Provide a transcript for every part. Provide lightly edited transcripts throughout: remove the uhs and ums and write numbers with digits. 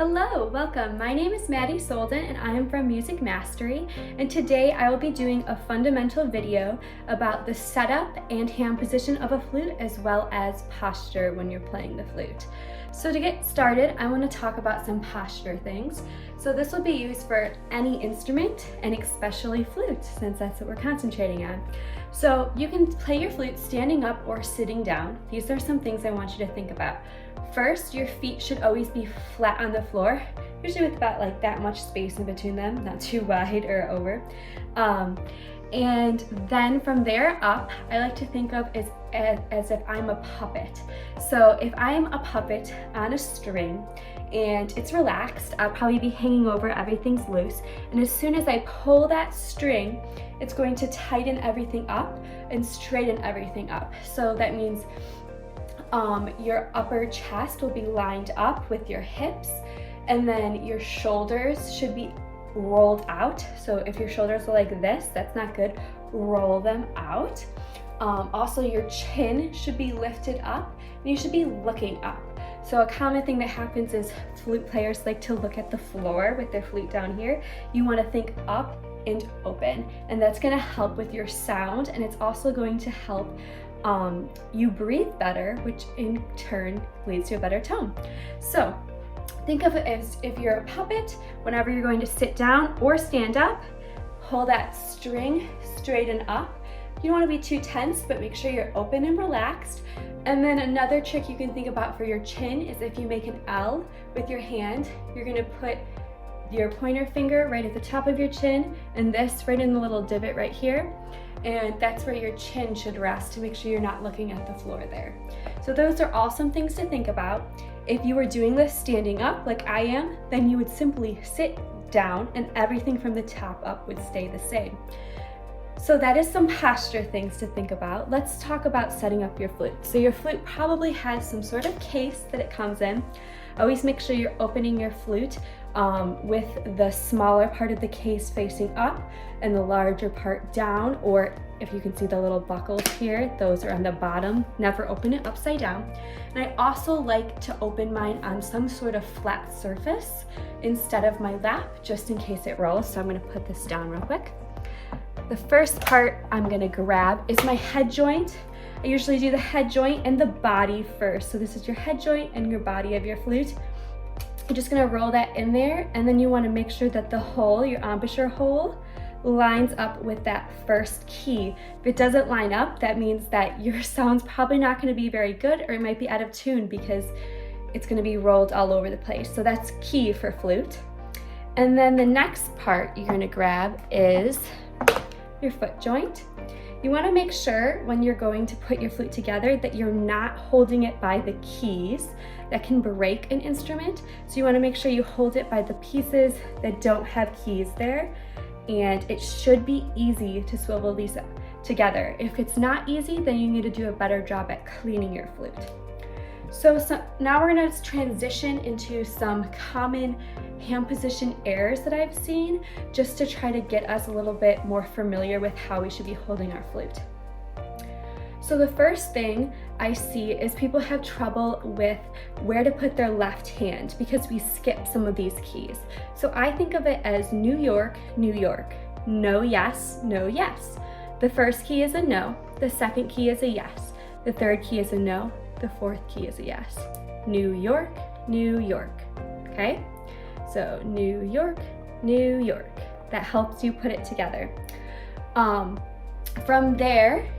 Hello, welcome. My name is Maddie Solden and I am from Music Mastery, and today I will be doing a fundamental video about the setup and hand position of a flute as well as posture when you're playing the flute. So to get started, I want to talk about some posture things. So this will be used for any instrument and especially flute, since that's what we're concentrating on. So you can play your flute standing up or sitting down. These are some things I want you to think about. First, your feet should always be flat on the floor, usually with about like that much space in between them, not too wide or over. And then from there up, I like to think of as if I'm a puppet. So if I'm a puppet on a string and it's relaxed, I'll probably be hanging over, everything's loose. And as soon as I pull that string, it's going to tighten everything up and straighten everything up. So that means your upper chest will be lined up with your hips, and then your shoulders should be rolled out. So if your shoulders are like this, that's not good. Roll them out. Also, your chin should be lifted up and you should be looking up. So a common thing that happens is flute players like to look at the floor with their flute down here. You want to think up and open, and that's going to help with your sound, and it's also going to help you breathe better, which in turn leads to a better tone. So think of it as if you're a puppet. Whenever you're going to sit down or stand up, pull that string straighten up. You don't want to be too tense, but make sure you're open and relaxed. And then another trick you can think about for your chin is if you make an L with your hand, you're going to put your pointer finger right at the top of your chin and this right in the little divot right here. And that's where your chin should rest to make sure you're not looking at the floor there. So those are all some things to think about. If you were doing this standing up like I am, then you would simply sit down and everything from the top up would stay the same. So that is some posture things to think about. Let's talk about setting up your flute. So your flute probably has some sort of case that it comes in. Always make sure you're opening your flute with the smaller part of the case facing up and the larger part down, or if you can see the little buckles here, those are on the bottom. Never open it upside down. And I also like to open mine on some sort of flat surface instead of my lap, just in case it rolls. So I'm going to put this down real quick. The first part I'm going to grab is my head joint. I usually do the head joint and the body first. So this is your head joint and your body of your flute. You're just going to roll that in there, and then you want to make sure that the hole, your embouchure hole, lines up with that first key. If it doesn't line up, that means that your sound's probably not going to be very good, or it might be out of tune because it's going to be rolled all over the place. So that's key for flute. And then the next part you're going to grab is your foot joint. You want to make sure when you're going to put your flute together that you're not holding it by the keys. That can break an instrument. So you want to make sure you hold it by the pieces that don't have keys there. And it should be easy to swivel these together. If it's not easy, then you need to do a better job at cleaning your flute. So now we're going to transition into some common hand position errors that I've seen, just to try to get us a little bit more familiar with how we should be holding our flute. So the first thing I see is people have trouble with where to put their left hand because we skip some of these keys. So I think of it as New York, New York. No, yes, no, yes. The first key is a no. The second key is a yes. The third key is a no. The fourth key is a yes. New York, New York. Okay? So New York, New York. That helps you put it together. From there,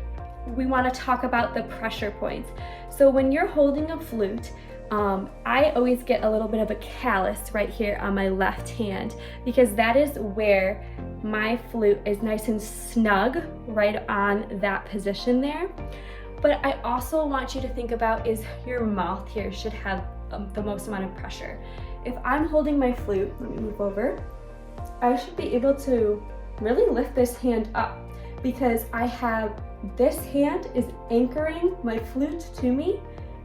we want to talk about the pressure points. So when you're holding a flute, I always get a little bit of a callus right here on my left hand because that is where my flute is nice and snug right on that position there. But I also want you to think about is your mouth here should have the most amount of pressure. If I'm holding my flute, let me move over, I should be able to really lift this hand up because I have this hand is anchoring my flute to me.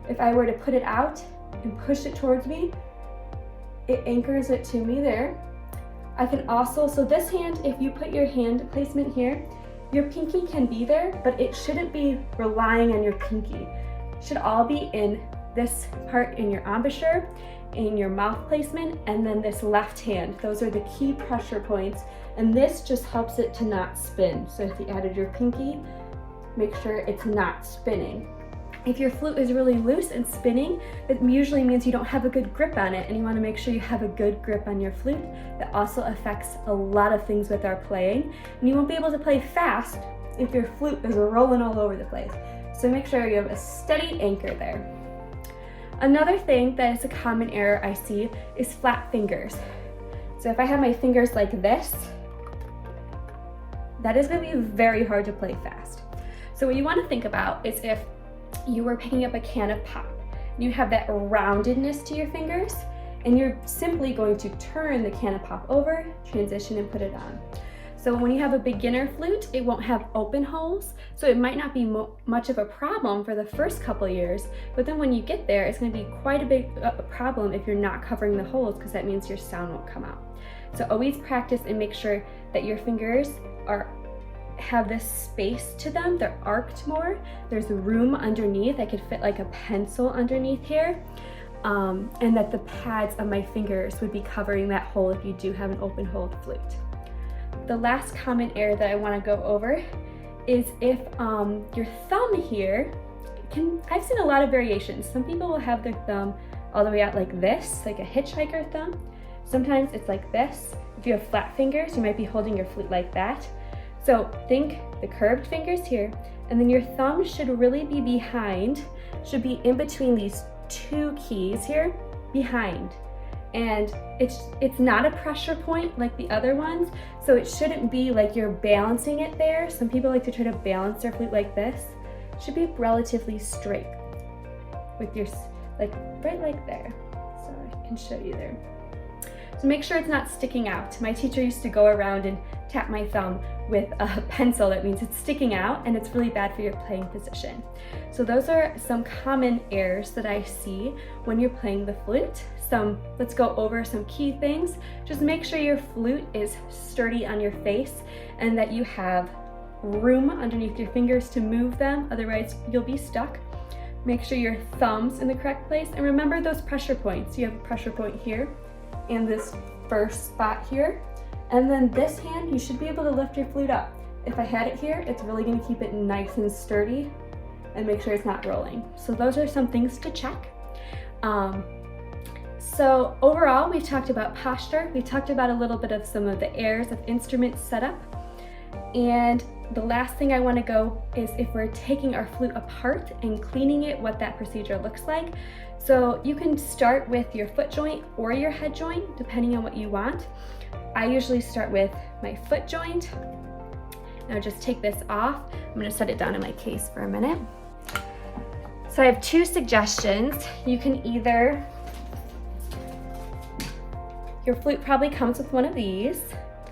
If I were to put it out and push it towards me, it anchors it to me there. I can also, so this hand, if you put your hand placement here, your pinky can be there, but it shouldn't be relying on your pinky. It should all be in this part in your embouchure, in your mouth placement, and then this left hand. Those are the key pressure points, and this just helps it to not spin. So if you added your pinky, make sure it's not spinning. If your flute is really loose and spinning, it usually means you don't have a good grip on it, and you want to make sure you have a good grip on your flute. That also affects a lot of things with our playing, and you won't be able to play fast if your flute is rolling all over the place. So make sure you have a steady anchor there. Another thing that is a common error I see is flat fingers. So if I have my fingers like this, that is going to be very hard to play fast. So what you want to think about is if you were picking up a can of pop, you have that roundedness to your fingers, and you're simply going to turn the can of pop over, transition, and put it on. So when you have a beginner flute, it won't have open holes, so it might not be much of a problem for the first couple years, but then when you get there, it's going to be quite a big problem if you're not covering the holes, because that means your sound won't come out. So always practice and make sure that your fingers have this space to them, they're arced more, there's room underneath, I could fit like a pencil underneath here, and that the pads of my fingers would be covering that hole if you do have an open holed flute. The last common error that I want to go over is if your thumb here, I've seen a lot of variations. Some people will have their thumb all the way out like this, like a hitchhiker thumb. Sometimes it's like this. If you have flat fingers, you might be holding your flute like that. So think the curved fingers here, and then your thumb should really be behind, should be in between these two keys here, behind. And it's not a pressure point like the other ones, so it shouldn't be like you're balancing it there. Some people like to try to balance their flute like this. It should be relatively straight with your, like right like there. So I can show you there. So make sure it's not sticking out. My teacher used to go around and tap my thumb with a pencil. That means it's sticking out, and it's really bad for your playing position. So those are some common errors that I see when you're playing the flute. Let's go over some key things. Just make sure your flute is sturdy on your face and that you have room underneath your fingers to move them, otherwise you'll be stuck. Make sure your thumb's in the correct place, and remember those pressure points. You have a pressure point here and this first spot here, and then this hand, you should be able to lift your flute up. If I had it here, it's really going to keep it nice and sturdy and make sure it's not rolling. So those are some things to check. So overall, we've talked about posture. We talked about a little bit of some of the errors of instrument setup. And the last thing I want to go is if we're taking our flute apart and cleaning it, what that procedure looks like. So you can start with your foot joint or your head joint, depending on what you want. I usually start with my foot joint. Now just take this off. I'm going to set it down in my case for a minute. So I have two suggestions. You can either, your flute probably comes with one of these,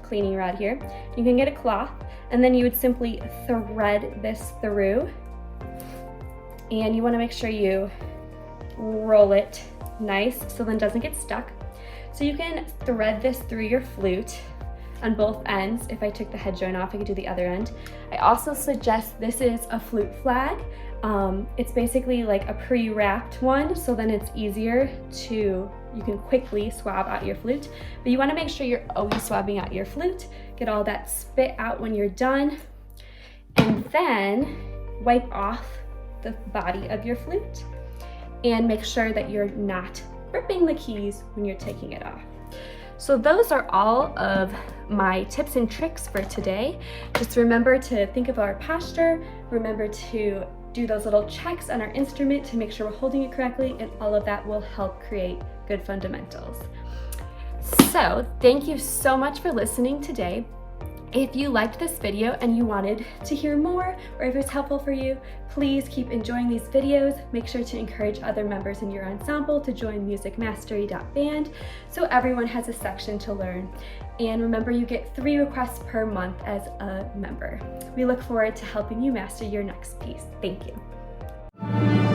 cleaning rod here. You can get a cloth, and then you would simply thread this through, and you want to make sure you roll it nice so then it doesn't get stuck. So you can thread this through your flute on both ends. If I took the head joint off, I could do the other end. I also suggest this is a flute flag. It's basically like a pre-wrapped one, so then it's easier to, you can quickly swab out your flute. But you want to make sure you're always swabbing out your flute. Get all that spit out when you're done, and then wipe off the body of your flute and make sure that you're not ripping the keys when you're taking it off. So those are all of my tips and tricks for today. Just remember to think of our posture, remember to do those little checks on our instrument to make sure we're holding it correctly, and all of that will help create good fundamentals. So thank you so much for listening today. If you liked this video and you wanted to hear more, or if it's helpful for you, please keep enjoying these videos. Make sure to encourage other members in your ensemble to join MusicMastery.band so everyone has a section to learn. And remember, you get 3 requests per month as a member. We look forward to helping you master your next piece. Thank you.